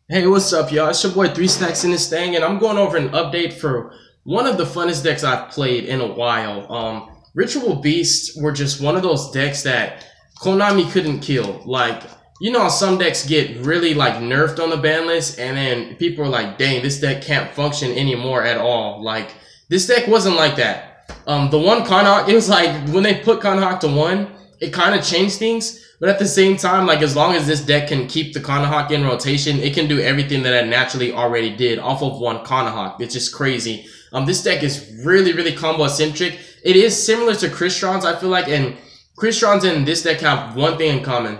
Hey, what's up, y'all? It's your boy 3 Stacks in this thing, and I'm going over an update for one of the funnest decks I've played in a while. Ritual Beasts were just one of those decks that Konami couldn't kill. Like, you know how some decks get really like nerfed on the ban list, and then people are like, dang, this deck can't function anymore at all. Like, this deck wasn't like that. The one Kanhawk, it was like, when they put Kanhawk to 1, it kind of changed things. But at the same time, like, as long as this deck can keep the Kanahawk in rotation, it can do everything that it naturally already did off of one Kanahawk. It's just crazy. This deck is really combo-centric. It is similar to Crystron's, I feel like, and Crystron's and this deck have one thing in common.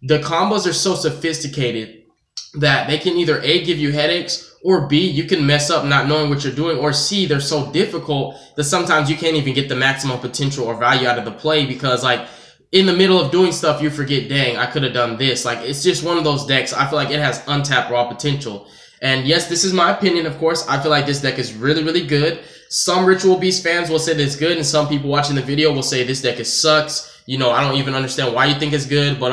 The combos are so sophisticated that they can either A, give you headaches, or B, you can mess up not knowing what you're doing, or C, they're so difficult that sometimes you can't even get the maximum potential or value out of the play because, like, in the middle of doing stuff, you forget, dang, I could have done this. Like, it's just one of those decks. I feel like it has untapped raw potential. And yes, this is my opinion, of course. I feel like this deck is really good. Some Ritual Beast fans will say that it's good, and some people watching the video will say this deck sucks. You know, I don't even understand why you think it's good. But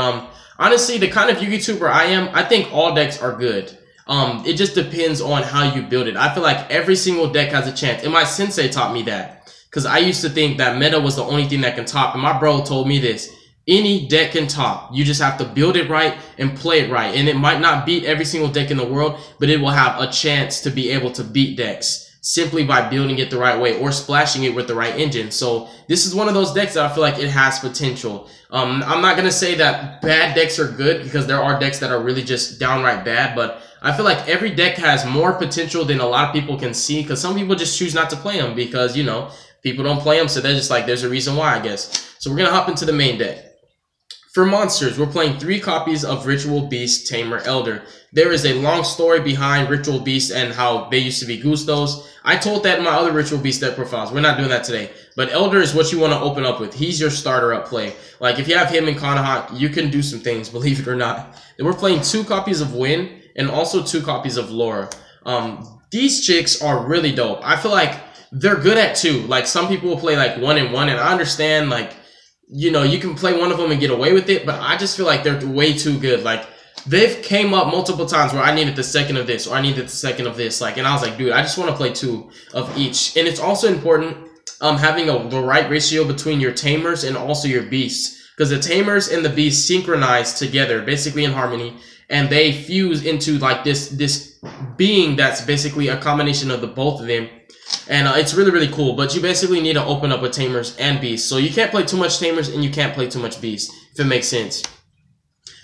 honestly, the kind of YouTuber I am, I think all decks are good. It just depends on how you build it. I feel like every single deck has a chance. And my sensei taught me that. Because I used to think that meta was the only thing that can top. And my bro told me this. Any deck can top. You just have to build it right and play it right. And it might not beat every single deck in the world, but it will have a chance to be able to beat decks simply by building it the right way or splashing it with the right engine. So this is one of those decks that I feel like it has potential. I'm not going to say that bad decks are good because there are decks that are really just downright bad, but I feel like every deck has more potential than a lot of people can see because some people just choose not to play them because, you know, people don't play them, so they're just like, there's a reason why, I guess. So we're going to hop into the main deck. For monsters, we're playing 3 copies of Ritual Beast, Tamer, Elder. There is a long story behind Ritual Beast and how they used to be Gustos. I told that in my other Ritual Beast deck profiles. We're not doing that today. But Elder is what you want to open up with. He's your starter up play. Like, if you have him in Kanahawk, you can do some things, believe it or not. Then we're playing 2 copies of Win and also 2 copies of Laura. These chicks are really dope. I feel like they're good at 2. Like, some people will play like 1 and 1, and I understand, like, you know, you can play one of them and get away with it, but I just feel like they're way too good. Like, they've came up multiple times where I needed the second of this or I needed the second of this. Like, and I was like, dude, I just want to play 2 of each. And it's also important having the right ratio between your tamers and also your beasts, because the tamers and the beasts synchronize together, basically in harmony, and they fuse into like this being that's basically a combination of the both of them. And it's really cool, but you basically need to open up with Tamers and Beasts. So you can't play too much Tamers and you can't play too much Beasts, if it makes sense.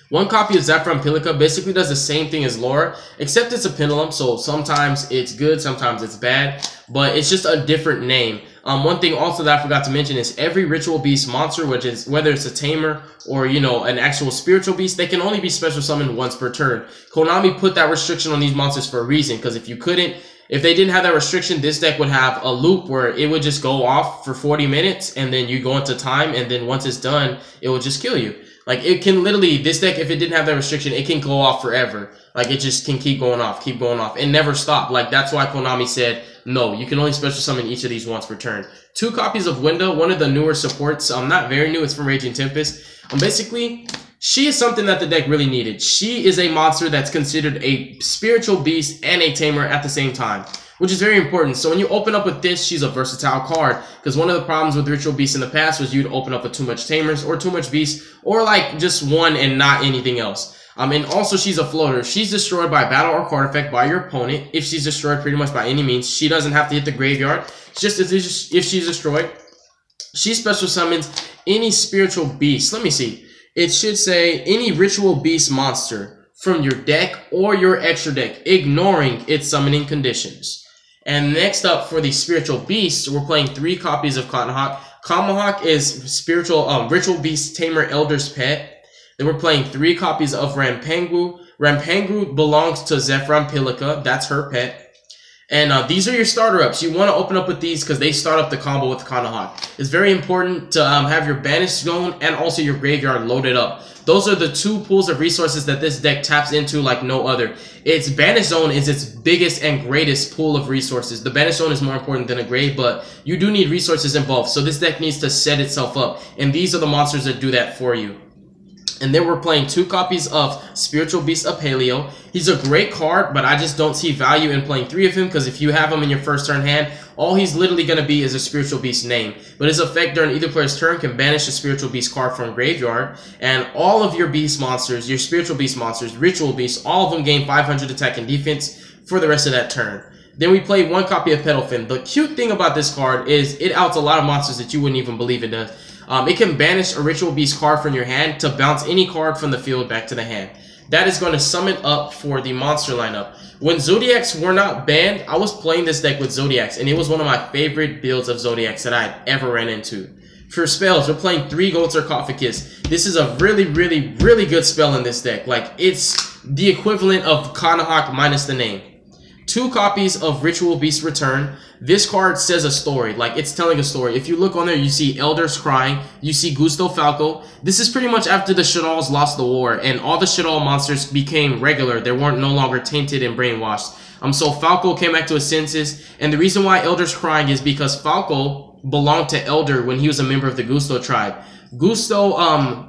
1 copy of Zephyr Pilica basically does the same thing as Laura, except it's a pendulum, so sometimes it's good, sometimes it's bad, but it's just a different name. One thing also that I forgot to mention is every Ritual Beast monster, which is whether it's a Tamer or, you know, an actual spiritual beast, they can only be special summoned once per turn. Konami put that restriction on these monsters for a reason, because if they didn't have that restriction, this deck would have a loop where it would just go off for 40 minutes and then you go into time, and then once it's done, it will just kill you. Like, it can literally, this deck, if it didn't have that restriction, it can go off forever. Like, it just can keep going off, and never stop. Like, that's why Konami said, no, you can only special summon each of these once per turn. 2 copies of Window, one of the newer supports. Not very new, it's from Raging Tempest. Basically, she is something that the deck really needed. She is a monster that's considered a spiritual beast and a tamer at the same time, which is very important. So when you open up with this, she's a versatile card, because one of the problems with Ritual Beasts in the past was you'd open up with too much tamers or too much beasts, or like just 1 and not anything else. And also she's a floater. She's destroyed by battle or card effect by your opponent. If she's destroyed pretty much by any means, she doesn't have to hit the graveyard. It's just if she's destroyed, she special summons any spiritual beast. Let me see. It should say any Ritual Beast monster from your deck or your extra deck, ignoring its summoning conditions. And next up for the spiritual beasts, we're playing 3 copies of Kanahawk. Kanahawk is spiritual Ritual Beast Tamer Elder's pet. Then we're playing 3 copies of Rampengu. Rampengu belongs to Zephyr Pilica. That's her pet. And these are your starter ups. You want to open up with these because they start up the combo with Kanahawk. It's very important to have your Banish Zone and also your graveyard loaded up. Those are the 2 pools of resources that this deck taps into like no other. Its Banish Zone is its biggest and greatest pool of resources. The Banish Zone is more important than a grave, but you do need resources in both. So this deck needs to set itself up. And these are the monsters that do that for you. And then we're playing 2 copies of Spiritual Beast Apelio. He's a great card, but I just don't see value in playing 3 of him, because if you have him in your first turn hand, all he's literally going to be is a Spiritual Beast name. But his effect during either player's turn can banish a Spiritual Beast card from graveyard, and all of your Beast monsters, your Spiritual Beast monsters, Ritual Beasts, all of them gain 500 attack and defense for the rest of that turn. Then we play 1 copy of Pedalfin. The cute thing about this card is it outs a lot of monsters that you wouldn't even believe it does. It can banish a Ritual Beast card from your hand to bounce any card from the field back to the hand. That is going to summon up for the monster lineup. When Zodiacs were not banned, I was playing this deck with Zodiacs, and it was one of my favorite builds of Zodiacs that I had ever ran into. For spells, we're playing 3 Gold Sarcophagus. This is a really, really, really good spell in this deck. Like, it's the equivalent of Kanahawk minus the name. 2 copies of Ritual Beast Return. This card says a story, like it's telling a story. If you look on there, you see Elders crying, you see Gusto Falco. This is pretty much after the Shaddols lost the war, and all the Shaddol monsters became regular. They weren't no longer tainted and brainwashed. So Falco came back to his senses, and the reason why Elders crying is because Falco belonged to Elder when he was a member of the Gusto tribe. Gusto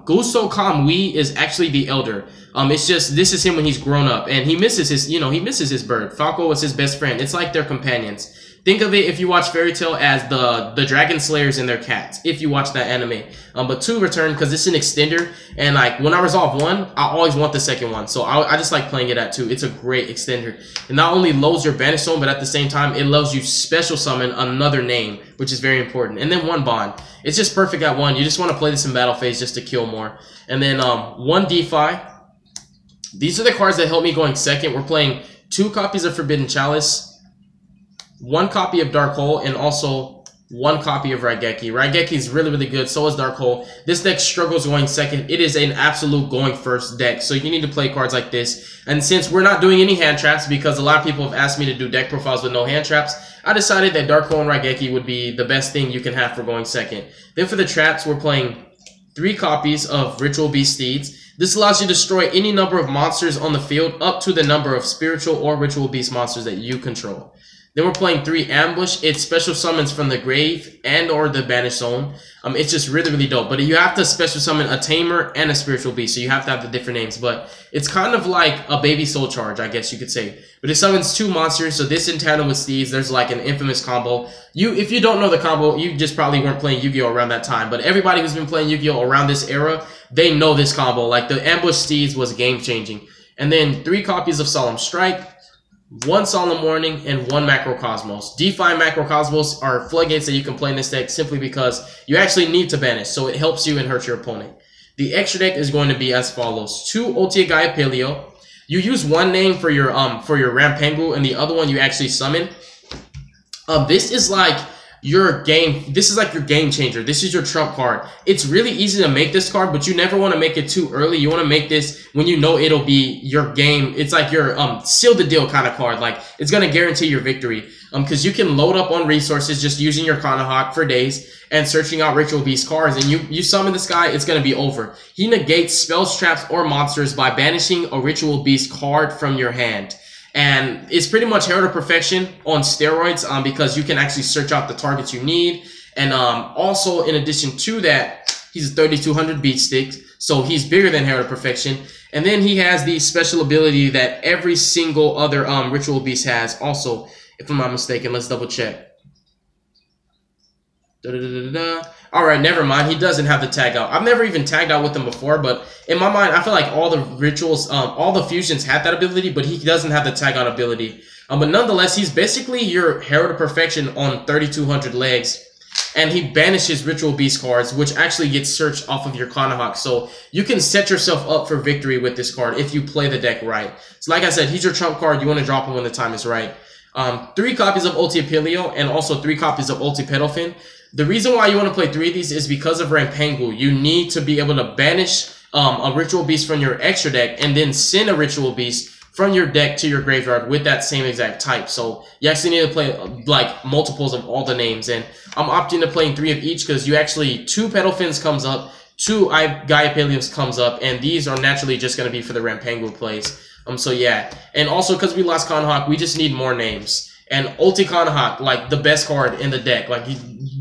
Kamui is actually the Elder. It's just, this is him when he's grown up, and he misses his, he misses his bird. Falco was his best friend. It's like they're companions. Think of it, if you watch Fairy Tail, as the Dragon Slayers and their cats, if you watch that anime. But 2 return, because it's an extender, and like, when I resolve 1, I always want the second one. So I just like playing it at 2. It's a great extender. It not only loads your Banish Zone, but at the same time, it allows you special summon another name, which is very important. And then 1 bond. It's just perfect at 1. You just want to play this in battle phase just to kill more. And then 1 DeFi. These are the cards that help me going second. We're playing 2 copies of Forbidden Chalice, 1 copy of Dark Hole, and also 1 copy of Raigeki. Raigeki is really, really good. So is Dark Hole. This deck struggles going second. It is an absolute going first deck. So you need to play cards like this. And since we're not doing any hand traps, because a lot of people have asked me to do deck profiles with no hand traps, I decided that Dark Hole and Raigeki would be the best thing you can have for going second. Then for the traps, we're playing 3 copies of Ritual Beast Steeds. This allows you to destroy any number of monsters on the field up to the number of spiritual or Ritual Beast monsters that you control. Then we're playing 3 Ambush. It's special summons from the grave and or the Banish Zone. It's just really, really dope. But you have to special summon a Tamer and a Spiritual Beast, so you have to have the different names. But it's kind of like a baby soul charge, I guess you could say. But it summons 2 monsters, so this in tandem with Steeds, there's like an infamous combo. If you don't know the combo, you just probably weren't playing Yu-Gi-Oh! Around that time. But everybody who's been playing Yu-Gi-Oh! Around this era, they know this combo. Like, the Ambush Steeds was game-changing. And then 3 copies of Solemn Strike, 1 Solemn Warning, and 1 Macrocosmos. DeFi and Macrocosmos are floodgates that you can play in this deck simply because you actually need to banish, so it helps you and hurts your opponent. The extra deck is going to be as follows. 2 Ultia Gaia Paleo. You use 1 name for your Rampengu, and the other one you actually summon. This is like your game. This is like your game changer. This is your trump card. It's really easy to make this card, but you never want to make it too early. You want to make this when you know it'll be your game. It's like your seal the deal kind of card. Like, it's gonna guarantee your victory. Because you can load up on resources just using your Kanahawk for days and searching out Ritual Beast cards, and you summon this guy, it's gonna be over. He negates spells, traps, or monsters by banishing a Ritual Beast card from your hand. And it's pretty much Herald of Perfection on steroids, because you can actually search out the targets you need. And also, in addition to that, he's a 3200 beat stick, so he's bigger than Herald of Perfection. And then he has the special ability that every single other Ritual Beast has also, if I'm not mistaken. Let's double check. Alright, never mind. He doesn't have the tag out. I've never even tagged out with him before, but in my mind, I feel like all the rituals, all the fusions have that ability, but he doesn't have the tag out ability. But nonetheless, he's basically your Herald of Perfection on 3200 legs, and he banishes Ritual Beast cards, which actually gets searched off of your Kanahawk. So you can set yourself up for victory with this card if you play the deck right. So like I said, he's your trump card. You want to drop him when the time is right. 3 copies of Ulti Apelio and also 3 copies of Ulti Pedalfin. The reason why you want to play 3 of these is because of Rampengu. You need to be able to banish a Ritual Beast from your extra deck and then send a Ritual Beast from your deck to your graveyard with that same exact type. So you actually need to play like multiples of all the names. And I'm opting to playing 3 of each because you actually 2 Pedalfins comes up, 2 Gaia Paleos comes up, and these are naturally just going to be for the Rampengu plays. So yeah. And also because we lost Kanahawk, we just need more names. And Ulti Kanahawk, like the best card in the deck. Like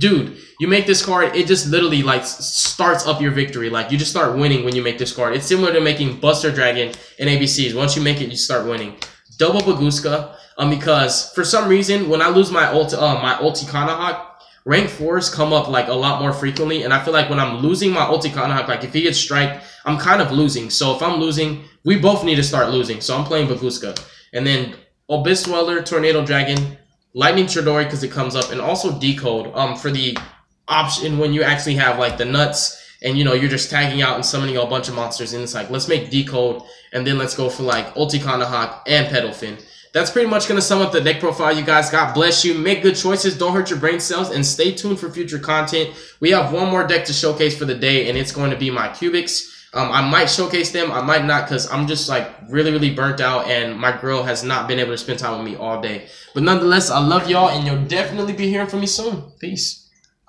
dude, you make this card, it just literally like starts up your victory. Like you just start winning when you make this card. It's similar to making Buster Dragon in ABCs. Once you make it, you start winning. Double Baguska, because for some reason when I lose my ulti Kanahawk, rank 4s come up like a lot more frequently, and I feel like when I'm losing my ulti Kanahawk, like if he gets striked, I'm kind of losing. So if I'm losing, we both need to start losing. So I'm playing Baguska. And then Abyss Dweller, Tornado Dragon, Lightning Chidori because it comes up, and also Decode for the option when you actually have like the nuts and you know you're just tagging out and summoning a bunch of monsters, and it's like let's make Decode and then let's go for like Ulti Kanahawk and Pedalfin. That's pretty much going to sum up the deck profile, you guys. God bless you. Make good choices. Don't hurt your brain cells. And stay tuned for future content. We have one more deck to showcase for the day, and it's going to be my Cubics. I might showcase them. I might not because I'm just like really burnt out, and my girl has not been able to spend time with me all day. But nonetheless, I love y'all, and you'll definitely be hearing from me soon. Peace.